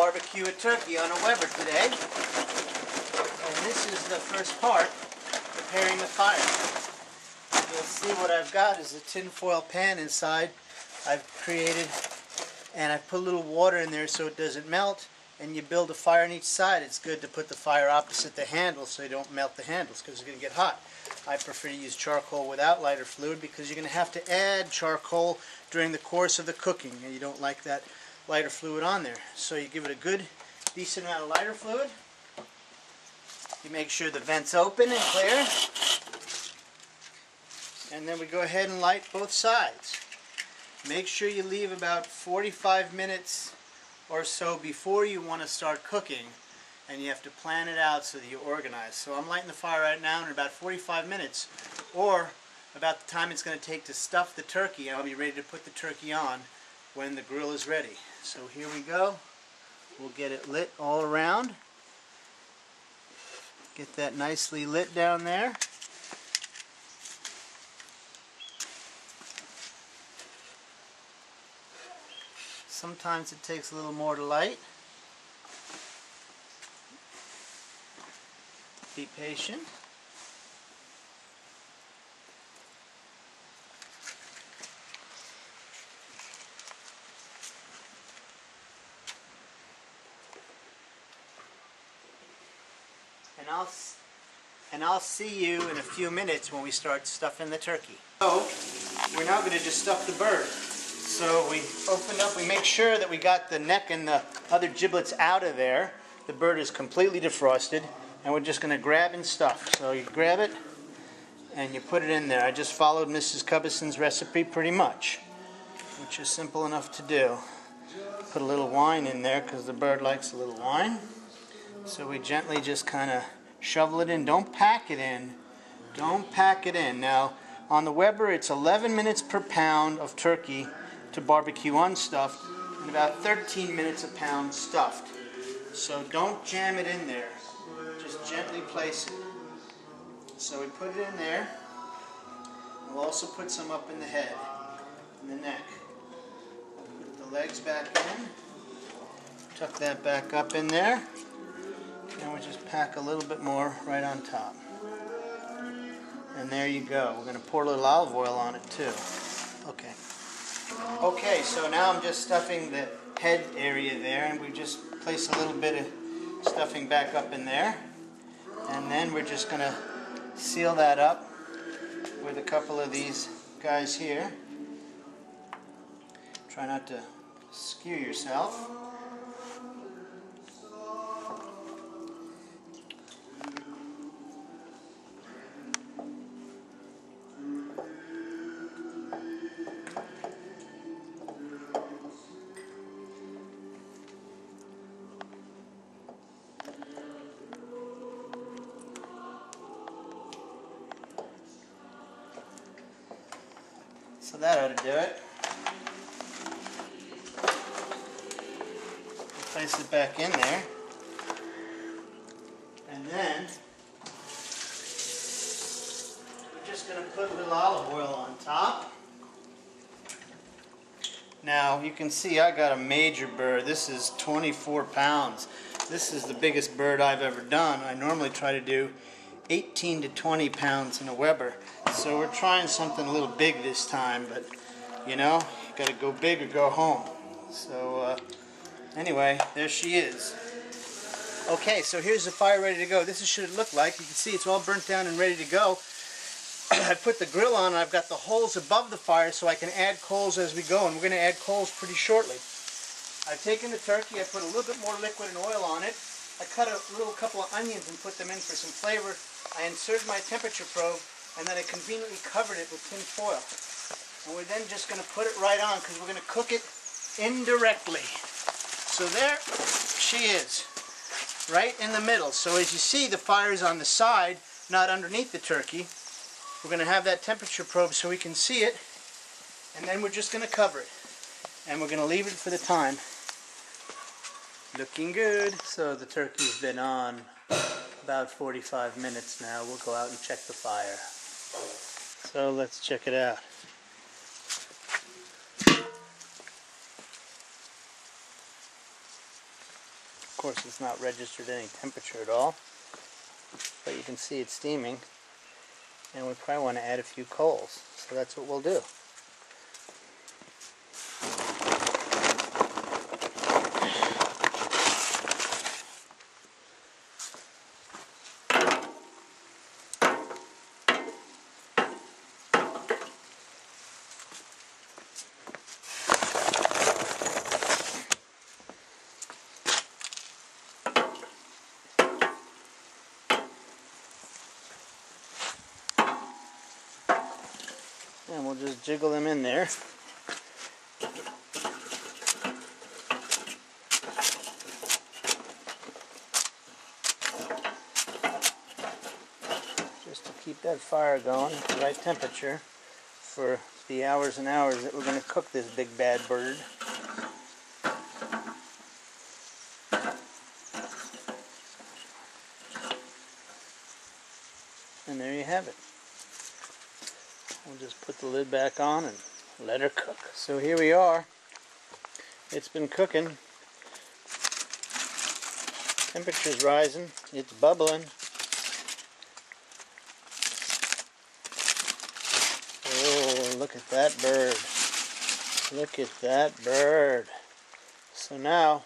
barbecue a turkey on a Weber today. And this is the first part, preparing the fire. You'll see what I've got is a tin foil pan inside I've created, and I put a little water in there so it doesn't melt, and you build a fire on each side. It's good to put the fire opposite the handle so you don't melt the handles because it's going to get hot. I prefer to use charcoal without lighter fluid because you're going to have to add charcoal during the course of the cooking, and you don't like that lighter fluid on there. So you give it a good, decent amount of lighter fluid. You make sure the vent's open and clear. And then we go ahead and light both sides. Make sure you leave about 45 minutes or so before you want to start cooking, and you have to plan it out so that you're organized. So I'm lighting the fire right now in about 45 minutes, or about the time it's going to take to stuff the turkey. I'll be ready to put the turkey on when the grill is ready. So here we go. We'll get it lit all around. Get that nicely lit down there. Sometimes it takes a little more to light. Be patient. And I'll see you in a few minutes when we start stuffing the turkey. So we're now going to just stuff the bird. So we open up, we make sure that we got the neck and the other giblets out of there. The bird is completely defrosted, and we're just going to grab and stuff. So you grab it and you put it in there. I just followed Mrs. Cubbison's recipe pretty much, which is simple enough to do. Put a little wine in there because the bird likes a little wine. So we gently just kind of shovel it in. Don't pack it in. Don't pack it in. Now, on the Weber, it's 11 minutes per pound of turkey to barbecue unstuffed, and about 13 minutes a pound stuffed. So don't jam it in there. Just gently place it. So we put it in there. We'll also put some up in the head, in the neck. Put the legs back in. Tuck that back up in there. And we'll just pack a little bit more right on top. And there you go. We're going to pour a little olive oil on it too. Okay. Okay, so now I'm just stuffing the head area there, and we just place a little bit of stuffing back up in there. And then we're just going to seal that up with a couple of these guys here. Try not to skew yourself. So that ought to do it. Place it back in there. And then we're just going to put a little olive oil on top. Now you can see I got a major bird. This is 24 pounds. This is the biggest bird I've ever done. I normally try to do 18 to 20 pounds in a Weber. So we're trying something a little big this time, but you know, you got to go big or go home. So anyway, there she is. Okay, so here's the fire ready to go. This is what it should look like. You can see it's all burnt down and ready to go. I put the grill on and I've got the holes above the fire so I can add coals as we go, and we're going to add coals pretty shortly. I've taken the turkey, I put a little bit more liquid and oil on it. I cut a couple of onions and put them in for some flavor. I inserted my temperature probe, and then I conveniently covered it with tin foil. And we're then just going to put it right on because we're going to cook it indirectly. So there she is, right in the middle. So as you see, the fire is on the side, not underneath the turkey. We're going to have that temperature probe so we can see it, and then we're just going to cover it. And we're going to leave it for the time. Looking good. So the turkey's been on about 45 minutes now. We'll go out and check the fire. So let's check it out. course, it's not registered any temperature at all, but you can see it's steaming, and we probably want to add a few coals, so that's what we'll do. And we'll just jiggle them in there. Just to keep that fire going at the right temperature for the hours and hours that we're going to cook this big bad bird. And there you have it. We'll just put the lid back on and let her cook. So here we are. It's been cooking. Temperature's rising. It's bubbling. Oh, look at that bird. Look at that bird. So now,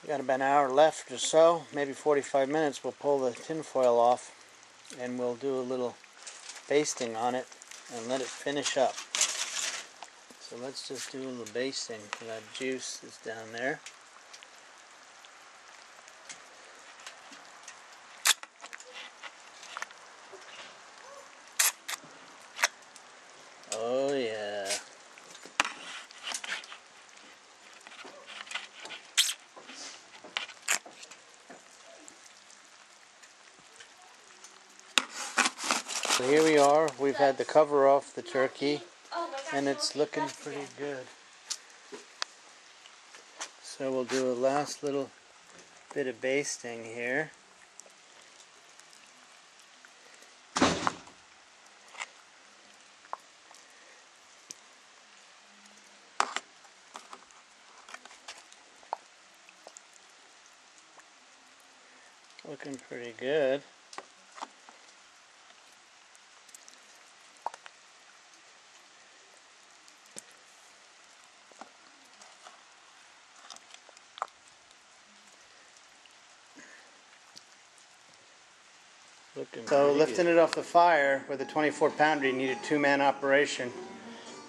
we got about an hour left or so, maybe 45 minutes. We'll pull the tin foil off and we'll do a little basting on it and let it finish up. So let's just do a little basting for that juice that's down there. Oh yeah. So here we are. We've had the cover off the turkey and it's looking pretty good. So we'll do a last little bit of basting here. Looking pretty good. So lifting it off the fire with a 24-pounder, you need a two-man operation.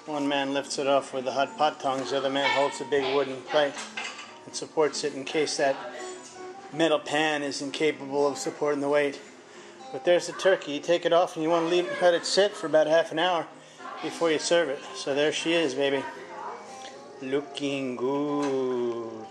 One man lifts it off with the hot pot tongs, the other man holds a big wooden plate and supports it in case that metal pan is incapable of supporting the weight. But there's the turkey. You take it off and you want to let it sit for about half an hour before you serve it. So there she is, baby. Looking good.